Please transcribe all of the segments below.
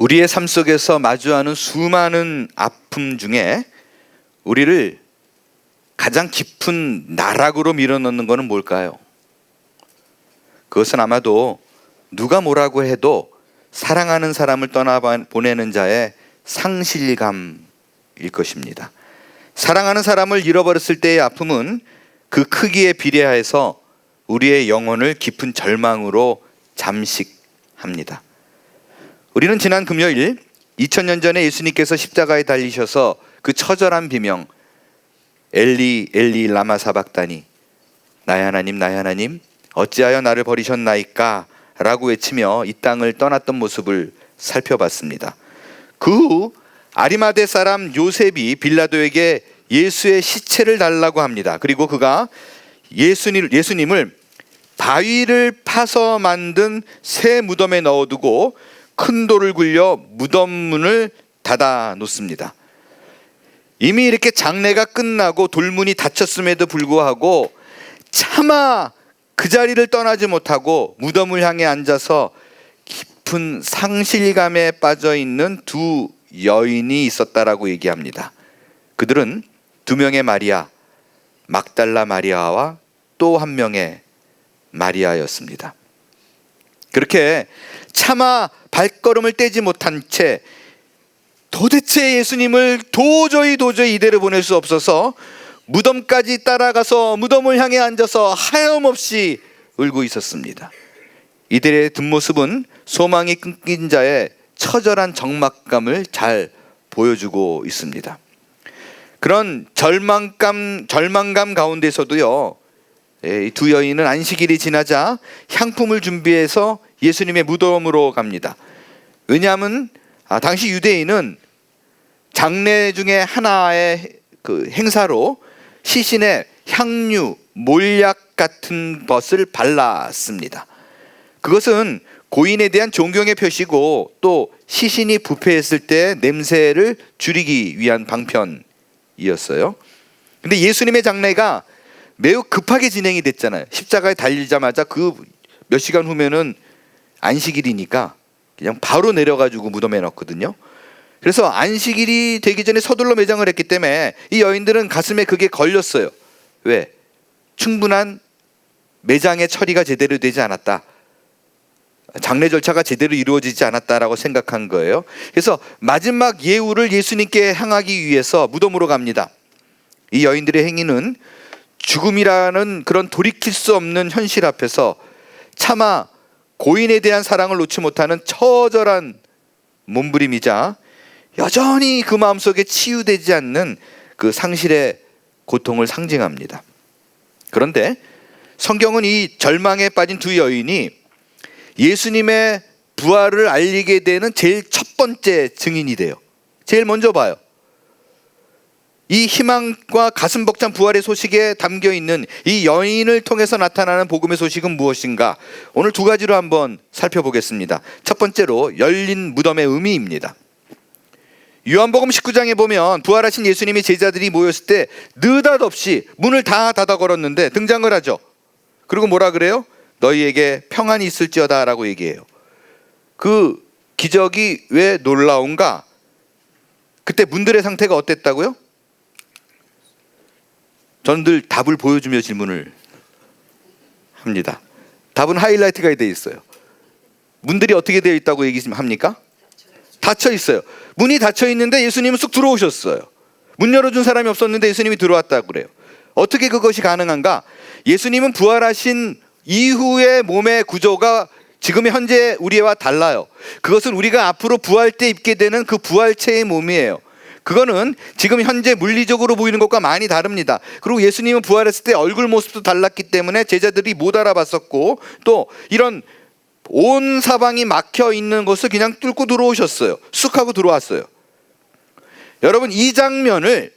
우리의 삶 속에서 마주하는 수많은 아픔 중에 우리를 가장 깊은 나락으로 밀어넣는 것은 뭘까요? 그것은 아마도 누가 뭐라고 해도 사랑하는 사람을 떠나보내는 자의 상실감일 것입니다. 사랑하는 사람을 잃어버렸을 때의 아픔은 그 크기에 비례하여서 우리의 영혼을 깊은 절망으로 잠식합니다. 우리는 지난 금요일 2000년 전에 예수님께서 십자가에 달리셔서 그 처절한 비명 엘리 엘리 라마 사박다니, 나의 하나님 나의 하나님 어찌하여 나를 버리셨나이까 라고 외치며 이 땅을 떠났던 모습을 살펴봤습니다. 그 후 아리마대 사람 요셉이 빌라도에게 예수의 시체를 달라고 합니다. 그리고 그가 예수님을 바위를 파서 만든 새 무덤에 넣어두고 큰 돌을 굴려 무덤 문을 닫아 놓습니다. 이미 이렇게 장례가 끝나고 돌문이 닫혔음에도 불구하고 차마 그 자리를 떠나지 못하고 무덤을 향해 앉아서 깊은 상실감에 빠져 있는 두 여인이 있었다라고 얘기합니다. 그들은 두 명의 마리아, 막달라 마리아와 또 한 명의 마리아였습니다. 그렇게 차마 발걸음을 떼지 못한 채 도대체 예수님을 도저히 이대로 보낼 수 없어서 무덤까지 따라가서 무덤을 향해 앉아서 하염없이 울고 있었습니다. 이들의 뒷모습은 소망이 끊긴 자의 처절한 적막감을 잘 보여주고 있습니다. 그런 절망감 가운데서도요, 이 두 여인은 안식일이 지나자 향품을 준비해서 예수님의 무덤으로 갑니다. 왜냐하면 당시 유대인은 장례 중에 하나의 그 행사로 시신에 향유, 몰약 같은 것을 발랐습니다. 그것은 고인에 대한 존경의 표시고 또 시신이 부패했을 때 냄새를 줄이기 위한 방편이었어요. 근데 예수님의 장례가 매우 급하게 진행이 됐잖아요. 십자가에 달리자마자 그 몇 시간 후면은 안식일이니까 그냥 바로 내려가지고 무덤에 넣거든요. 그래서 안식일이 되기 전에 서둘러 매장을 했기 때문에 이 여인들은 가슴에 그게 걸렸어요. 왜? 충분한 매장의 처리가 제대로 되지 않았다, 장례 절차가 제대로 이루어지지 않았다라고 생각한 거예요. 그래서 마지막 예우를 예수님께 향하기 위해서 무덤으로 갑니다. 이 여인들의 행위는 죽음이라는 그런 돌이킬 수 없는 현실 앞에서 차마 고인에 대한 사랑을 놓지 못하는 처절한 몸부림이자 여전히 그 마음속에 치유되지 않는 그 상실의 고통을 상징합니다. 그런데 성경은 이 절망에 빠진 두 여인이 예수님의 부활을 알리게 되는 제일 첫 번째 증인이 돼요. 제일 먼저 봐요. 이 희망과 가슴 벅찬 부활의 소식에 담겨있는 이 여인을 통해서 나타나는 복음의 소식은 무엇인가? 오늘 두 가지로 한번 살펴보겠습니다. 첫 번째로 열린 무덤의 의미입니다. 요한복음 19장에 보면 부활하신 예수님의 제자들이 모였을 때 느닷없이 문을 다 닫아 걸었는데 등장을 하죠. 그리고 뭐라 그래요? 너희에게 평안이 있을지어다 라고 얘기해요. 그 기적이 왜 놀라운가? 그때 문들의 상태가 어땠다고요? 저는 늘 답을 보여주며 질문을 합니다. 답은 하이라이트가 되어 있어요. 문들이 어떻게 되어 있다고 얘기합니까? 닫혀 있어요. 문이 닫혀 있는데 예수님은 쑥 들어오셨어요. 문 열어준 사람이 없었는데 예수님이 들어왔다고 그래요. 어떻게 그것이 가능한가? 예수님은 부활하신 이후의 몸의 구조가 지금의 현재 우리와 달라요. 그것은 우리가 앞으로 부활 때 입게 되는 그 부활체의 몸이에요. 그거는 지금 현재 물리적으로 보이는 것과 많이 다릅니다. 그리고 예수님은 부활했을 때 얼굴 모습도 달랐기 때문에 제자들이 못 알아봤었고, 또 이런 온 사방이 막혀 있는 것을 그냥 뚫고 들어오셨어요. 쑥 하고 들어왔어요. 여러분, 이 장면을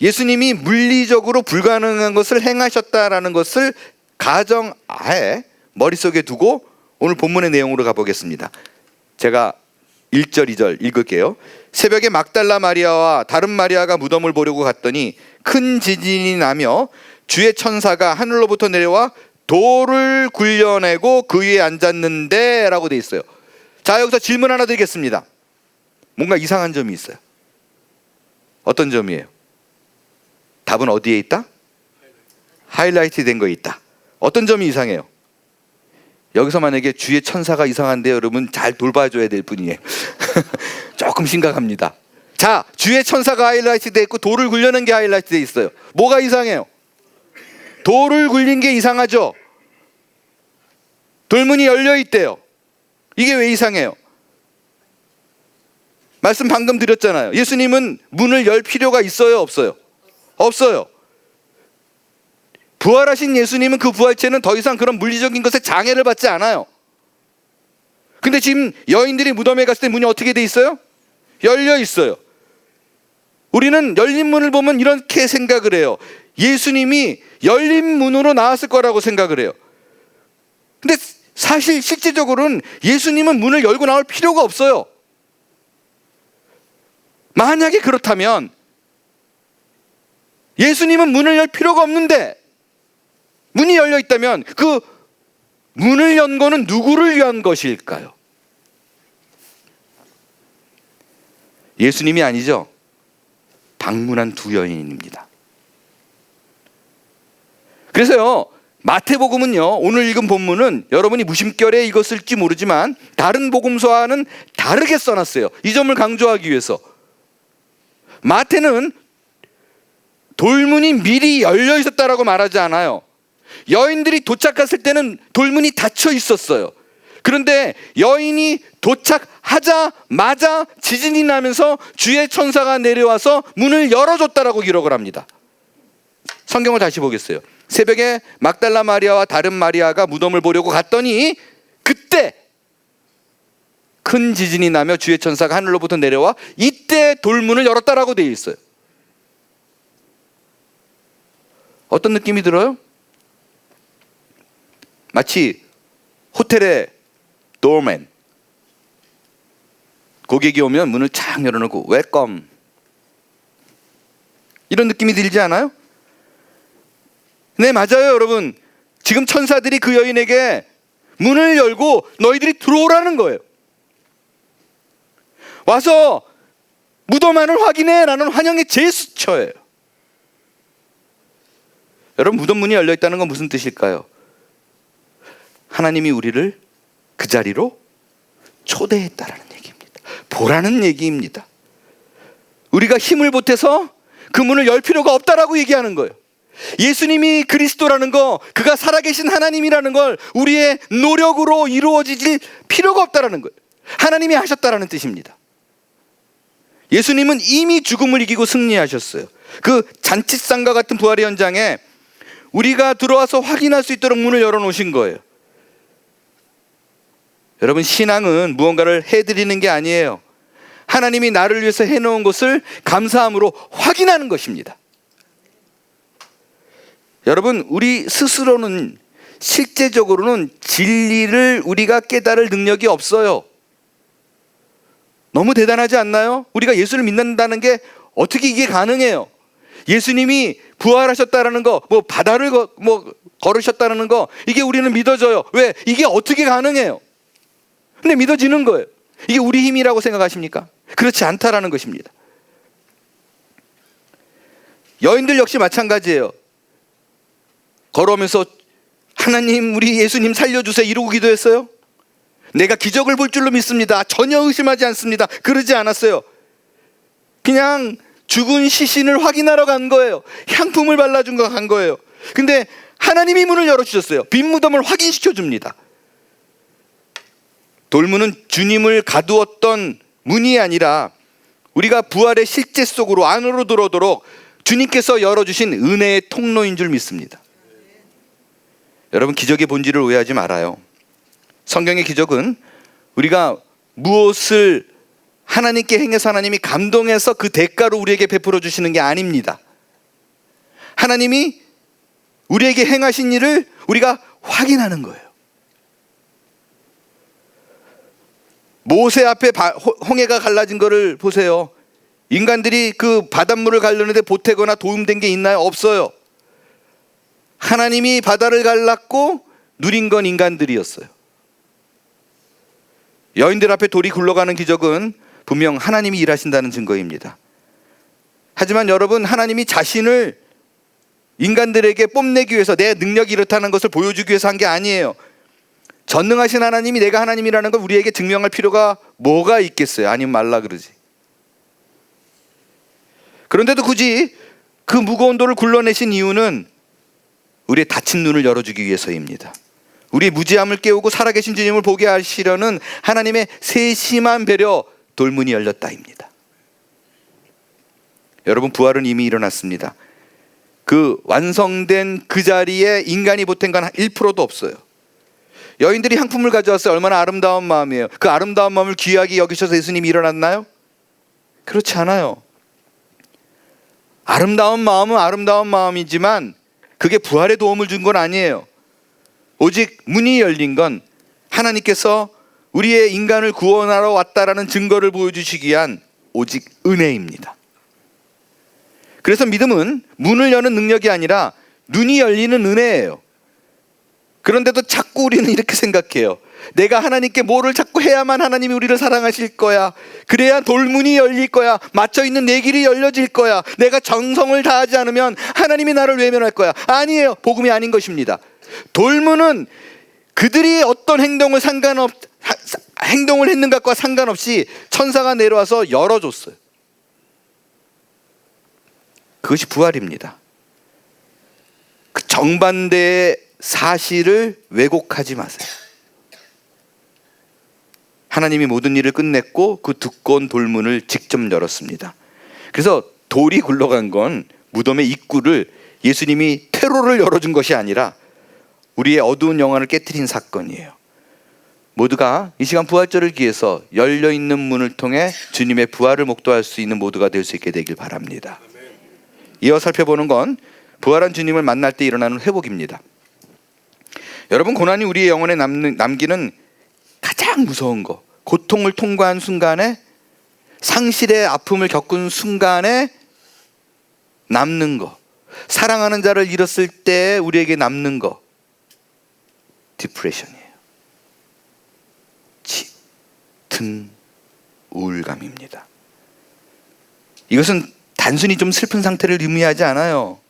예수님이 물리적으로 불가능한 것을 행하셨다라는 것을 가정하에 머릿속에 두고 오늘 본문의 내용으로 가보겠습니다. 제가 1절 2절 읽을게요. 새벽에 막달라 마리아와 다른 마리아가 무덤을 보려고 갔더니 큰 지진이 나며 주의 천사가 하늘로부터 내려와 돌을 굴려내고 그 위에 앉았는데 라고 돼 있어요. 자, 여기서 질문 하나 드리겠습니다. 뭔가 이상한 점이 있어요. 어떤 점이에요? 답은 어디에 있다? 하이라이트 된 거에 있다. 어떤 점이 이상해요? 여기서 만약에 주의 천사가 이상한데 여러분 잘 돌봐줘야 될 분이에요. 조금 심각합니다. 자, 주의 천사가 하이라이트 돼 있고 돌을 굴려는 게 하이라이트 돼 있어요. 뭐가 이상해요? 돌을 굴린 게 이상하죠. 돌문이 열려 있대요. 이게 왜 이상해요? 말씀 방금 드렸잖아요. 예수님은 문을 열 필요가 있어요, 없어요? 없어요. 부활하신 예수님은 그 부활체는 더 이상 그런 물리적인 것에 장애를 받지 않아요. 근데 지금 여인들이 무덤에 갔을 때 문이 어떻게 돼 있어요? 열려 있어요. 우리는 열린 문을 보면 이렇게 생각을 해요. 예수님이 열린 문으로 나왔을 거라고 생각을 해요. 근데 사실 실제적으로는 예수님은 문을 열고 나올 필요가 없어요. 만약에 그렇다면 예수님은 문을 열 필요가 없는데 문이 열려 있다면 그 문을 연 거는 누구를 위한 것일까요? 예수님이 아니죠. 방문한 두 여인입니다. 그래서요, 마태복음은요, 오늘 읽은 본문은 여러분이 무심결에 읽었을지 모르지만 다른 복음서와는 다르게 써놨어요. 이 점을 강조하기 위해서. 마태는 돌문이 미리 열려 있었다라고 말하지 않아요. 여인들이 도착했을 때는 돌문이 닫혀 있었어요. 그런데 여인이 도착하자마자 지진이 나면서 주의 천사가 내려와서 문을 열어줬다라고 기록을 합니다. 성경을 다시 보겠어요. 새벽에 막달라 마리아와 다른 마리아가 무덤을 보려고 갔더니 그때 큰 지진이 나며 주의 천사가 하늘로부터 내려와 이때 돌문을 열었다라고 되어 있어요. 어떤 느낌이 들어요? 마치 호텔의 도어맨, 고객이 오면 문을 착 열어놓고 웰컴, 이런 느낌이 들지 않아요? 네, 맞아요, 여러분. 지금 천사들이 그 여인에게 문을 열고 너희들이 들어오라는 거예요. 와서 무덤 안을 확인해 라는 환영의 제스처예요. 여러분, 무덤 문이 열려 있다는 건 무슨 뜻일까요? 하나님이 우리를 그 자리로 초대했다라는 얘기입니다. 보라는 얘기입니다. 우리가 힘을 보태서 그 문을 열 필요가 없다라고 얘기하는 거예요. 예수님이 그리스도라는 거, 그가 살아계신 하나님이라는 걸 우리의 노력으로 이루어질 필요가 없다라는 거예요. 하나님이 하셨다라는 뜻입니다. 예수님은 이미 죽음을 이기고 승리하셨어요. 그 잔치상과 같은 부활의 현장에 우리가 들어와서 확인할 수 있도록 문을 열어놓으신 거예요. 여러분, 신앙은 무언가를 해드리는 게 아니에요. 하나님이 나를 위해서 해놓은 것을 감사함으로 확인하는 것입니다. 여러분, 우리 스스로는 실제적으로는 진리를 우리가 깨달을 능력이 없어요. 너무 대단하지 않나요? 우리가 예수를 믿는다는 게 어떻게 이게 가능해요? 예수님이 부활하셨다는 거, 바다를 걸으셨다는 거, 이게 우리는 믿어져요. 왜? 이게 어떻게 가능해요? 근데 믿어지는 거예요. 이게 우리 힘이라고 생각하십니까? 그렇지 않다라는 것입니다. 여인들 역시 마찬가지예요. 걸어오면서 하나님, 우리 예수님 살려주세요 이러고 기도했어요? 내가 기적을 볼 줄로 믿습니다, 전혀 의심하지 않습니다, 그러지 않았어요. 그냥 죽은 시신을 확인하러 간 거예요. 향품을 발라준 거 간 거예요. 근데 하나님이 문을 열어주셨어요. 빈 무덤을 확인시켜 줍니다. 돌문은 주님을 가두었던 문이 아니라 우리가 부활의 실제 속으로 안으로 들어오도록 주님께서 열어주신 은혜의 통로인 줄 믿습니다. 여러분, 기적의 본질을 오해하지 말아요. 성경의 기적은 우리가 무엇을 하나님께 행해서 하나님이 감동해서 그 대가로 우리에게 베풀어 주시는 게 아닙니다. 하나님이 우리에게 행하신 일을 우리가 확인하는 거예요. 모세 앞에 홍해가 갈라진 거를 보세요. 인간들이 그 바닷물을 가르는데 보태거나 도움된 게 있나요? 없어요. 하나님이 바다를 갈랐고 누린 건 인간들이었어요. 여인들 앞에 돌이 굴러가는 기적은 분명 하나님이 일하신다는 증거입니다. 하지만 여러분, 하나님이 자신을 인간들에게 뽐내기 위해서 내 능력이 이렇다는 것을 보여주기 위해서 한 게 아니에요. 전능하신 하나님이 내가 하나님이라는 걸 우리에게 증명할 필요가 뭐가 있겠어요? 아니면 말라 그러지. 그런데도 굳이 그 무거운 돌을 굴러내신 이유는 우리의 닫힌 눈을 열어주기 위해서입니다. 우리의 무지함을 깨우고 살아계신 주님을 보게 하시려는 하나님의 세심한 배려, 돌문이 열렸다입니다. 여러분, 부활은 이미 일어났습니다. 그 완성된 그 자리에 인간이 보탠 건 1%도 없어요. 여인들이 향품을 가져왔어요. 얼마나 아름다운 마음이에요. 그 아름다운 마음을 귀하게 여기셔서 예수님이 일어났나요? 그렇지 않아요. 아름다운 마음은 아름다운 마음이지만 그게 부활에 도움을 준 건 아니에요. 오직 문이 열린 건 하나님께서 우리의 인간을 구원하러 왔다라는 증거를 보여주시기 위한 오직 은혜입니다. 그래서 믿음은 문을 여는 능력이 아니라 눈이 열리는 은혜예요. 그런데도 자꾸 우리는 이렇게 생각해요. 내가 하나님께 뭐를 자꾸 해야만 하나님이 우리를 사랑하실 거야. 그래야 돌문이 열릴 거야. 막혀있는 내 길이 열려질 거야. 내가 정성을 다하지 않으면 하나님이 나를 외면할 거야. 아니에요. 복음이 아닌 것입니다. 돌문은 그들이 어떤 행동을 했는가과 상관없이 천사가 내려와서 열어줬어요. 그것이 부활입니다. 그 정반대의 사실을 왜곡하지 마세요. 하나님이 모든 일을 끝냈고 그 두꺼운 돌문을 직접 열었습니다. 그래서 돌이 굴러간 건 무덤의 입구를 예수님이 퇴로를 열어준 것이 아니라 우리의 어두운 영혼을 깨트린 사건이에요. 모두가 이 시간 부활절을 기해서 열려있는 문을 통해 주님의 부활을 목도할 수 있는 모두가 될 수 있게 되길 바랍니다. 이어 살펴보는 건 부활한 주님을 만날 때 일어나는 회복입니다. 여러분, 고난이 우리의 영혼에 남기는 가장 무서운 거, 고통을 통과한 순간에, 상실의 아픔을 겪은 순간에 남는 거, 사랑하는 자를 잃었을 때 우리에게 남는 거, 디프레션이에요. 짙은 우울감입니다. 이것은 단순히 좀 슬픈 상태를 의미하지 않아요.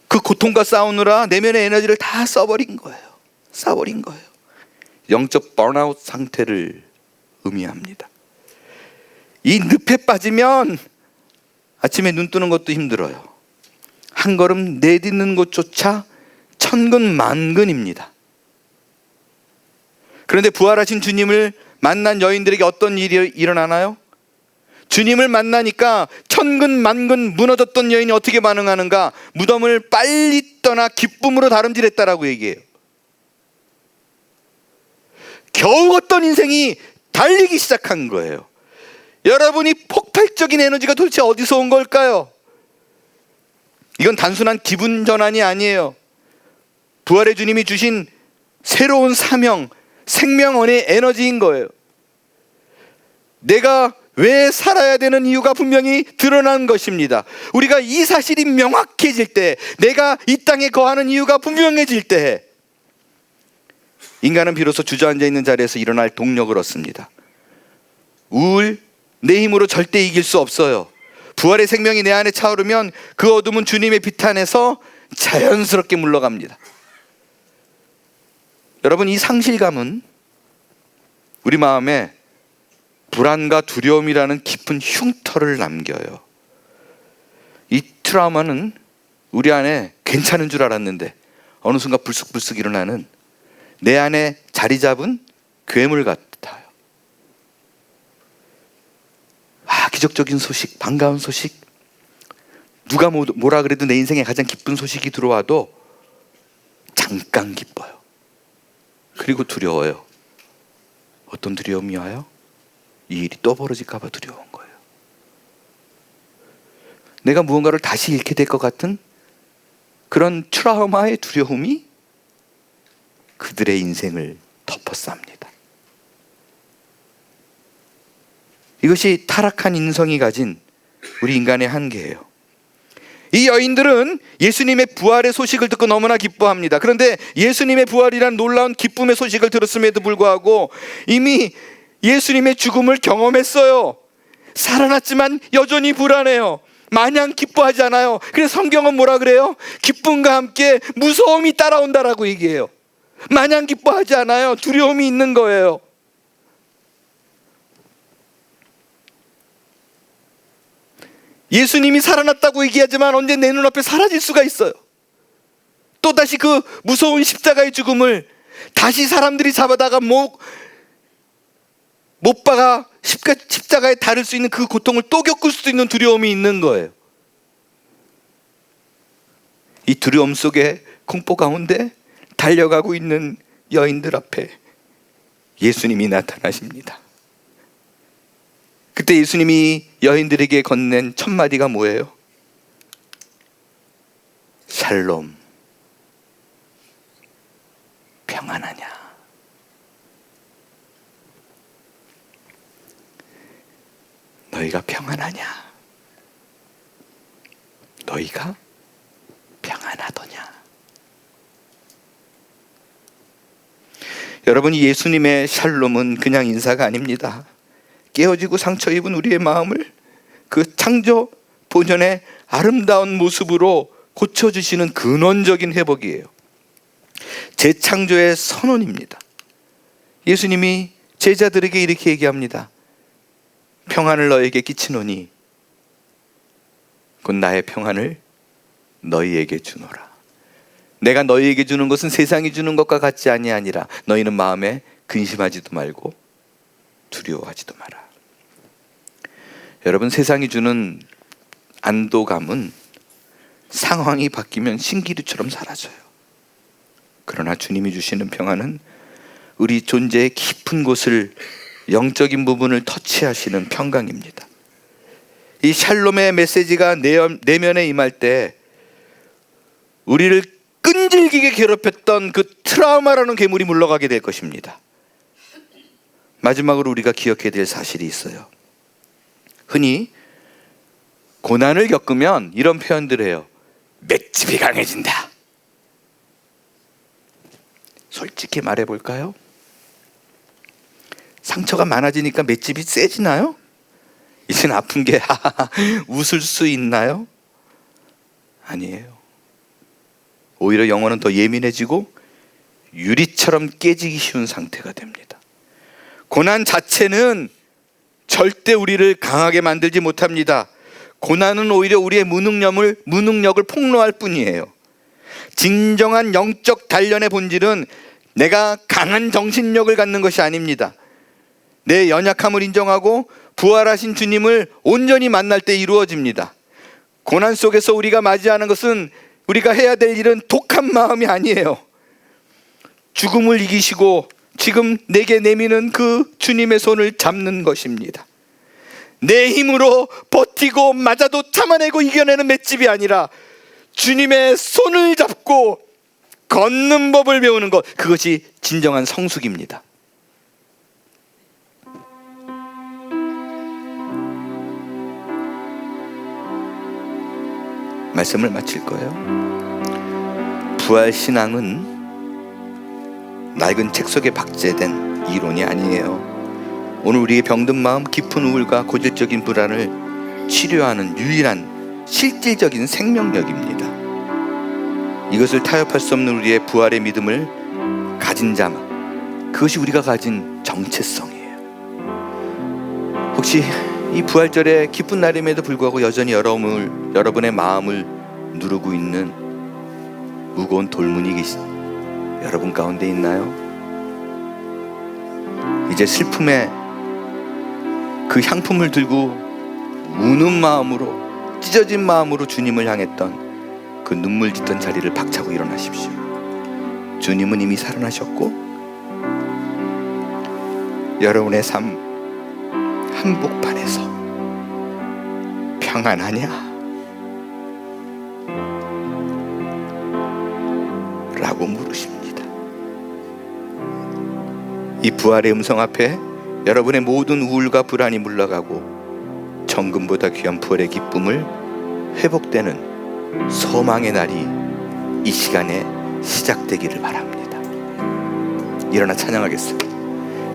그 고통과 싸우느라 내면의 에너지를 다 써버린 거예요. 영적 번아웃 상태를 의미합니다. 이 늪에 빠지면 아침에 눈 뜨는 것도 힘들어요. 한 걸음 내딛는 것조차 천근만근입니다. 그런데 부활하신 주님을 만난 여인들에게 어떤 일이 일어나나요? 주님을 만나니까 천근만근 무너졌던 여인이 어떻게 반응하는가? 무덤을 빨리 떠나 기쁨으로 다름질했다라고 얘기해요. 겨우 걷던 인생이 달리기 시작한 거예요. 여러분이 폭발적인 에너지가 도대체 어디서 온 걸까요? 이건 단순한 기분 전환이 아니에요. 부활의 주님이 주신 새로운 사명, 생명원의 에너지인 거예요. 내가 왜 살아야 되는 이유가 분명히 드러난 것입니다. 우리가 이 사실이 명확해질 때, 내가 이 땅에 거하는 이유가 분명해질 때, 인간은 비로소 주저앉아 있는 자리에서 일어날 동력을 얻습니다. 우울, 내 힘으로 절대 이길 수 없어요. 부활의 생명이 내 안에 차오르면 그 어둠은 주님의 빛 안에서 자연스럽게 물러갑니다. 여러분, 이 상실감은 우리 마음에 불안과 두려움이라는 깊은 흉터를 남겨요. 이 트라우마는 우리 안에 괜찮은 줄 알았는데 어느 순간 불쑥불쑥 일어나는 내 안에 자리 잡은 괴물 같아요. 기적적인 소식, 반가운 소식, 누가 뭐라 그래도 내 인생에 가장 기쁜 소식이 들어와도 잠깐 기뻐요. 그리고 두려워요. 어떤 두려움이 와요? 이 일이 또 벌어질까 봐 두려운 거예요. 내가 무언가를 다시 잃게 될 것 같은 그런 트라우마의 두려움이 그들의 인생을 덮어쌉니다. 이것이 타락한 인성이 가진 우리 인간의 한계예요. 이 여인들은 예수님의 부활의 소식을 듣고 너무나 기뻐합니다. 그런데 예수님의 부활이란 놀라운 기쁨의 소식을 들었음에도 불구하고 이미 예수님의 죽음을 경험했어요. 살아났지만 여전히 불안해요. 마냥 기뻐하지 않아요. 그래서 성경은 뭐라 그래요? 기쁨과 함께 무서움이 따라온다라고 얘기해요. 마냥 기뻐하지 않아요. 두려움이 있는 거예요. 예수님이 살아났다고 얘기하지만 언제 내 눈앞에 사라질 수가 있어요. 또다시 그 무서운 십자가의 죽음을 다시 사람들이 잡아다가 못 박아 십자가에 달을 수 있는 그 고통을 또 겪을 수도 있는 두려움이 있는 거예요. 이 두려움 속에 공포 가운데 달려가고 있는 여인들 앞에 예수님이 나타나십니다. 그때 예수님이 여인들에게 건넨 첫 마디가 뭐예요? 샬롬, 평안하냐? 너희가 평안하냐? 너희가 평안하더냐? 여러분, 예수님의 샬롬은 그냥 인사가 아닙니다. 깨어지고 상처 입은 우리의 마음을 그 창조 본연의 아름다운 모습으로 고쳐주시는 근원적인 회복이에요. 재창조의 선언입니다. 예수님이 제자들에게 이렇게 얘기합니다. 평안을 너에게 끼치노니 곧 나의 평안을 너희에게 주노라. 내가 너희에게 주는 것은 세상이 주는 것과 같지 아니하니라. 너희는 마음에 근심하지도 말고 두려워하지도 마라. 여러분, 세상이 주는 안도감은 상황이 바뀌면 신기루처럼 사라져요. 그러나 주님이 주시는 평안은 우리 존재의 깊은 곳을, 영적인 부분을 터치하시는 평강입니다. 이 샬롬의 메시지가 내면에 임할 때 우리를 끈질기게 괴롭혔던 그 트라우마라는 괴물이 물러가게 될 것입니다. 마지막으로 우리가 기억해야 될 사실이 있어요. 흔히 고난을 겪으면 이런 표현들을 해요. 맷집이 강해진다. 솔직히 말해볼까요? 상처가 많아지니까 맷집이 세지나요? 이젠 아픈 게 웃을 수 있나요? 아니에요. 오히려 영혼은 더 예민해지고 유리처럼 깨지기 쉬운 상태가 됩니다. 고난 자체는 절대 우리를 강하게 만들지 못합니다. 고난은 오히려 우리의 무능력을 폭로할 뿐이에요. 진정한 영적 단련의 본질은 내가 강한 정신력을 갖는 것이 아닙니다. 내 연약함을 인정하고 부활하신 주님을 온전히 만날 때 이루어집니다. 고난 속에서 우리가 맞이하는 것은, 우리가 해야 될 일은 독한 마음이 아니에요. 죽음을 이기시고 지금 내게 내미는 그 주님의 손을 잡는 것입니다. 내 힘으로 버티고 맞아도 참아내고 이겨내는 맷집이 아니라 주님의 손을 잡고 걷는 법을 배우는 것, 그것이 진정한 성숙입니다. 말씀을 마칠 거예요. 부활신앙은 낡은 책 속에 박제된 이론이 아니에요. 오늘 우리의 병든 마음, 깊은 우울과 고질적인 불안을 치료하는 유일한 실질적인 생명력입니다. 이것을 타협할 수 없는 우리의 부활의 믿음을 가진 자만, 그것이 우리가 가진 정체성이에요. 혹시 이 부활절의 기쁜 날임에도 불구하고 여전히 여러분의 마음을 누르고 있는 무거운 돌문이 여러분 가운데 있나요? 이제 슬픔의 그 향품을 들고 우는 마음으로, 찢어진 마음으로 주님을 향했던 그 눈물 짓던 자리를 박차고 일어나십시오. 주님은 이미 살아나셨고 여러분의 삶 한복판에서 평안하냐? 라고 물으십니다. 이 부활의 음성 앞에 여러분의 모든 우울과 불안이 물러가고 정금보다 귀한 부활의 기쁨을 회복되는 소망의 날이 이 시간에 시작되기를 바랍니다. 일어나 찬양하겠습니다.